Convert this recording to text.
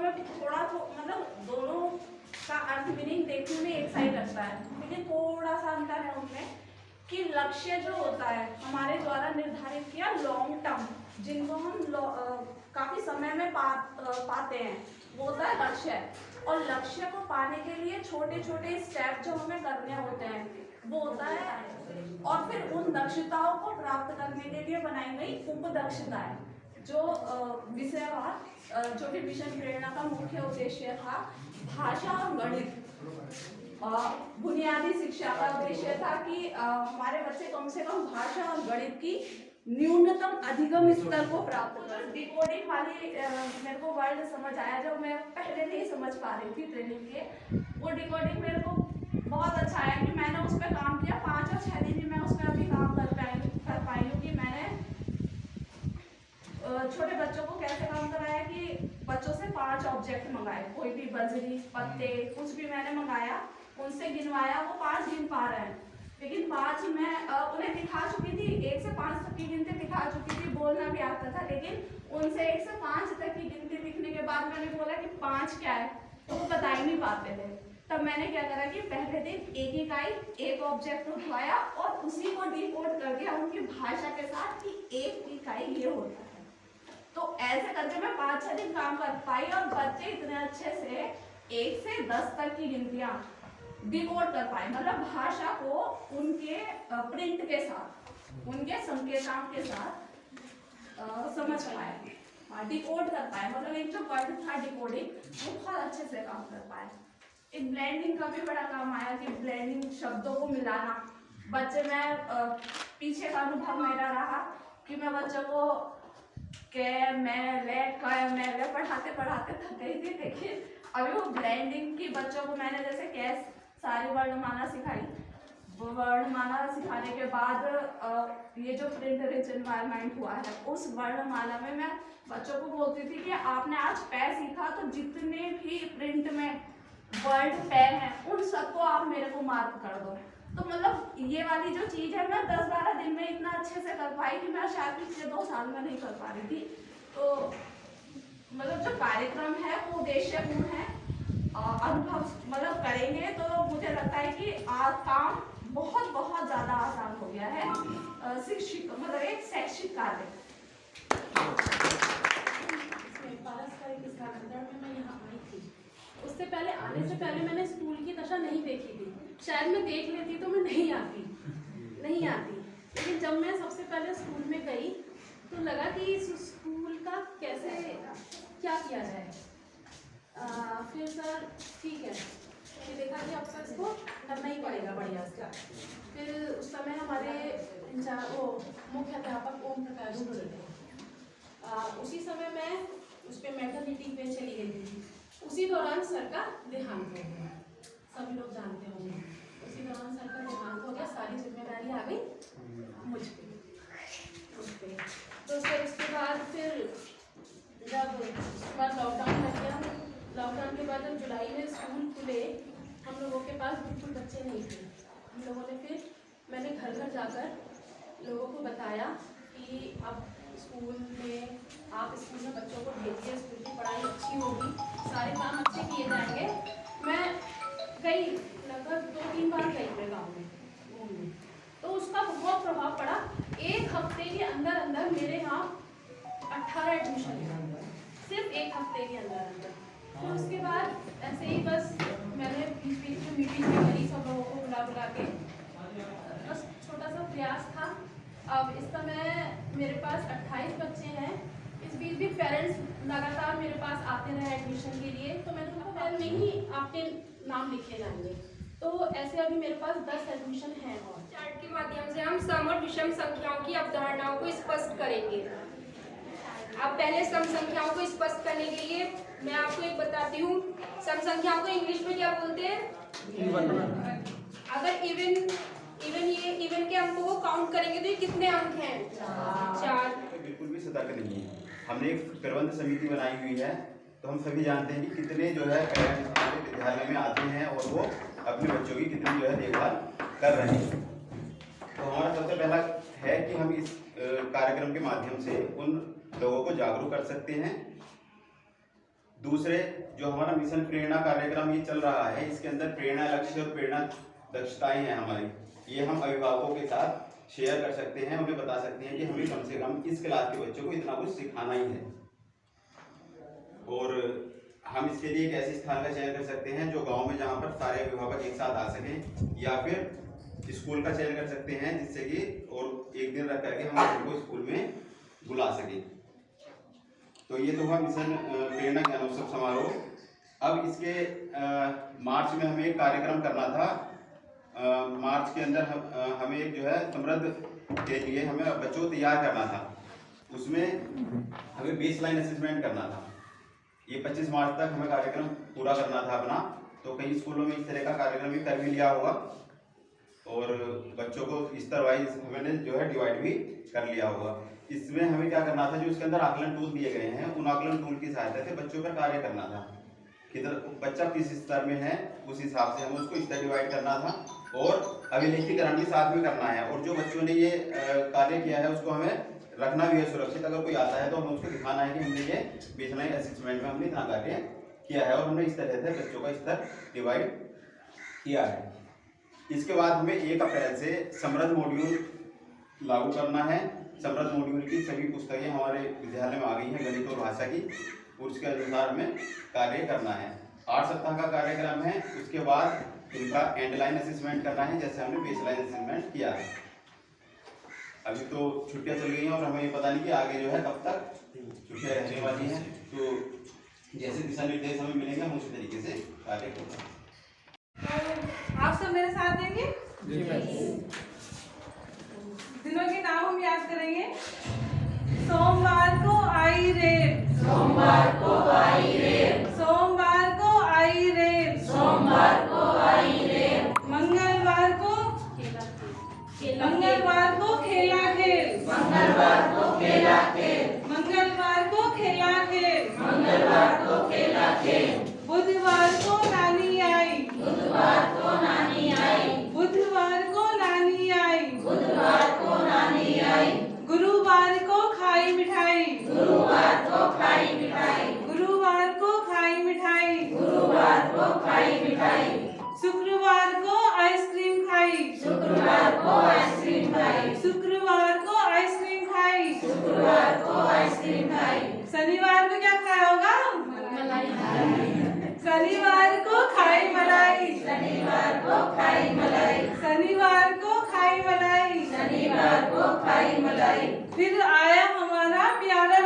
हमें थोड़ा तो मतलब दोनों का अर्थ मीनिंग देखने में एक सा ही लगता है, लेकिन थोड़ा सा अंतर है उनमें कि लक्ष्य जो होता है हमारे द्वारा निर्धारित किया लॉन्ग टर्म, जिनको हम काफी समय में पाते हैं, वो होता है लक्ष्य। और लक्ष्य को पाने के लिए छोटे छोटे स्टेप जो हमें करने होते हैं वो होता है, और फिर उन दक्षताओं को प्राप्त करने के लिए बनाई गई उपदक्षताएं, जो विषयवार जो कि मिशन प्रेरणा का मुख्य उद्देश्य था भाषा और गणित, बुनियादी शिक्षा का उद्देश्य था कि हमारे बच्चे कम से कम भाषा और गणित की न्यूनतम अधिगम स्तर को प्राप्त कर। डिकोडिंग वाली मेरे को वर्ड समझ आया जो मैं पहले नहीं समझ पा रही थी ट्रेनिंग के, वो डिकोडिंग मेरे को बहुत अच्छा आया कि मैंने उस पर काम किया। 5 और 6 दिन ही मैं उस पर अभी काम कर पाई हूँ कि मैंने छोटे बच्चों को कैसे काम कराया कि बच्चों से 5 ऑब्जेक्ट मंगाए, कोई भी बजरी पत्ते कुछ भी मैंने मंगाया, उनसे गिनवाया, वो 5 गिन पा रहे हैं, लेकिन 5 मैं उन्हें दिखा चुकी थी, 1 से 5 तक की गिनती दिखा चुकी थी, बोलना भी आता था, लेकिन उनसे 1 से 5 तक की गिनती दिखने के बाद मैंने बोला कि 5 क्या है, तो वो बता ही नहीं पाते थे। तब मैंने क्या करा कि पहले दिन एक इकाई एक ऑब्जेक्ट उठवाया और उसी को डिकोड कर दिया उनकी भाषा के साथ कि एक इकाई ये होता है। तो ऐसे करके मैं 5-6 दिन काम कर पाई और बच्चे इतने अच्छे से 1 से 10 तक की गिनतियां डिकोड कर पाए, मतलब भाषा को उनके प्रिंट के साथ, उनके संकेतांक के साथ समझ पाए, डिकोड कर पाए, मतलब एक जो वर्ड था डिकोडिंग वो बहुत अच्छे से काम कर पाए। एक ब्लेंडिंग का भी बड़ा काम आया कि ब्लेंडिंग शब्दों को मिलाना, बच्चे मैं पीछे का अनुभव मेरा रहा कि मैं बच्चों को के मैं पढ़ाते थक गई थी, लेकिन अभी वो ब्लेंडिंग की बच्चों को मैंने जैसे कैस सारी वर्णमाला सिखाई, वो वर्णमाला सिखाने के बाद ये जो प्रिंट रिच एनवायरनमेंट हुआ है उस वर्णमाला में मैं बच्चों को बोलती थी कि आपने आज पै सीखा, तो जितने भी प्रिंट में वर्ड पै हैं उन सबको आप मेरे को मार्क कर दो। तो मतलब ये वाली जो चीज है मैं 10-12 दिन में इतना अच्छे से कर पाई कि मैं शायद पिछले 2 साल में नहीं कर पा रही थी। तो मतलब जो कार्यक्रम है वो उद्देश्यपूर्ण है, अनुभव मतलब करेंगे तो मुझे लगता है कि काम बहुत बहुत ज्यादा आसान हो गया है। शिक्षित मतलब एक शैक्षिक कार्य उससे पहले आने से पहले मैंने स्कूल की दशा नहीं देखी थी, शायद मैं देख लेती तो मैं नहीं आती, लेकिन जब मैं सबसे पहले स्कूल में गई तो लगा कि इस स्कूल का कैसे क्या किया जाए। फिर सर ठीक है, फिर देखा कि अब सर इसको करना ही पड़ेगा बढ़िया से। फिर उस समय हमारे मुख्य अध्यापक ओम प्रकाश जी थे, उसी समय मैं उस पर मैटरनिटी पे चली गई थी। उसी दौरान सर का देहांत हो गया, सभी लोग जानते होंगे। उसी दौरान सर का देहांत हो गया, सारी जिम्मेदारी आ गई मुझ पे। तो फिर उसके बाद फिर जब लॉकडाउन लग गया, लॉकडाउन के बाद जब जुलाई में स्कूल खुले, हम लोगों के पास बिल्कुल बच्चे नहीं थे। हम लोगों ने फिर मैंने घर घर जाकर लोगों को बताया कि अब स्कूल में आप स्कूल में बच्चों को भेजिए, स्कूल की पढ़ाई अच्छी होगी, सारे काम अच्छे किए जाएंगे। मैं गई, लगभग 2-3 बार गई मैं गाँव में घूमने, तो उसका बहुत प्रभाव पड़ा। 1 हफ्ते के अंदर अंदर मेरे यहाँ 18 एडमिशन हुआ, सिर्फ 1 हफ्ते के अंदर अंदर। फिर उसके बाद ऐसे ही बस मैंने बीच में मीटिंग भी करी, सब लोगों को बुला के, बस छोटा सा प्रयास था। अब इस समय मेरे पास 28 बच्चे हैं। इस बीच भी पेरेंट्स लगातार मेरे पास आते रहे एडमिशन के लिए, तो मैंने उनको पहले में ही आपके नाम लिखे जाएंगे, तो ऐसे अभी मेरे पास 10 एडमिशन हैं। और चार्ट के माध्यम से हम सम और विषम संख्याओं की अवधारणाओं को स्पष्ट करेंगे। अब पहले सम संख्याओं को स्पष्ट करने के लिए मैं आपको एक बताती हूँ। सम संख्याओं को इंग्लिश में क्या बोलते हैं? अगर इवन के अंकों को काउंट करेंगे तो ये कितने अंक हैं? 4। बिल्कुल भी सतर्क नहीं है। हमने एक प्रबंध समिति बनाई हुई है, तो हम सभी जानते हैं कि कितने जो है पेरेंट्स विद्यालय में आते हैं और वो अपने बच्चों की कितनी जो है देखभाल कर रहे हैं। तो हमारा सबसे पहला है कि हम इस कार्यक्रम के माध्यम से उन लोगों को जागरूक कर सकते हैं। दूसरे जो हमारा मिशन प्रेरणा कार्यक्रम ये चल रहा है, इसके अंदर प्रेरणा लक्ष्य और प्रेरणा दक्षताएं हैं हमारी, ये हम अभिभावकों के साथ शेयर कर सकते हैं, उन्हें बता सकते हैं कि हमें कम से कम इस क्लास के बच्चों को इतना कुछ सिखाना ही है। और हम इसके लिए एक ऐसे स्थान का चयन कर सकते हैं जो गांव में, जहां पर सारे अभिभावक एक साथ आ सकें, या फिर स्कूल का चयन कर सकते हैं जिससे कि और एक दिन रख करके हम उनको स्कूल में बुला सकें। तो ये तो हुआ मिशन प्रेरणा ज्ञानोत्सव समारोह। अब इसके मार्च में हमें एक कार्यक्रम करना था। मार्च के अंदर हमें एक जो है समृद्ध के लिए हमें बच्चों को तैयार करना था। उसमें हमें बेसलाइन असेसमेंट करना था। ये 25 मार्च तक हमें कार्यक्रम पूरा करना था अपना। तो कई स्कूलों में इस तरह का कार्यक्रम भी कर भी लिया होगा और बच्चों को स्तर वाइज हमने जो है डिवाइड भी कर लिया होगा। इसमें हमें क्या करना था, जो इसके अंदर आकलन टूल दिए गए हैं, उन आकलन टूल की सहायता से बच्चों पर कार्य करना था। किधर बच्चा किस स्तर में है उस हिसाब से हमें उसको स्तर डिवाइड करना था और अभिलेखीकरण भी साथ में करना है। और जो बच्चों ने ये कार्य किया है उसको हमें रखना भी है सुरक्षित। अगर कोई आता है तो हमें उसको दिखाना है कि हमने ये बेसलाइन असेसमेंट में हमने इतना कार्य किया है और हमने इस तरह से बच्चों का स्तर डिवाइड किया है। इसके बाद हमें 1 अप्रैल से समृद्ध मॉड्यूल लागू करना है। समृद्ध मॉड्यूल की सभी पुस्तकें हमारे विद्यालय में आ गई हैं गणित और भाषा की, उसके अनुसार हमें कार्य करना है। 8 सप्ताह का कार्यक्रम है। उसके बाद इनका एंड लाइन असेसमेंट करना है, जैसे हमने बेसलाइन असेसमेंट किया है। अभी तो छुट्टियां चल गई हैं और हमें ये पता नहीं कि आगे जो है कब तक छुट्टियां रहने वाली हैं। तो जैसे दिशा निर्देश हमें मिलेंगे हम उसी तरीके से कार्य करेंगे। आप सब मेरे साथ देंगे? दिनों के नाम हम याद करेंगे। सोमवार को आई रेत, सोमवार को आई रेत, सोमवार को आई रेत, सोमवार को आई रेत, मंगलवार को खेला खेल, मंगलवार को खेला खेल, मंगलवार को खेला खेल, मंगलवार को खेला खेल, बुधवार को नानी आई, बुधवार को नानी आई, बुधवार को नानी आई, बुधवार को नानी आई, गुरुवार को खाई मिठाई, गुरुवार को खाई मिठाई, गुरुवार को खाई मिठाई, गुरुवार को खाई मिठाई, शुक्रवार को आइसक्रीम खाई, शुक्रवार को आइसक्रीम खाई, शुक्रवार को आइसक्रीम खाई, शुक्रवार को आइसक्रीम खाई, शनिवार को क्या खाया होगा? शनिवार को खाई मलाई, शनिवार को खाई मलाई, शनिवार को खाई मलाई, शनिवार को खाई मलाई। फिर आया हमारा प्यारा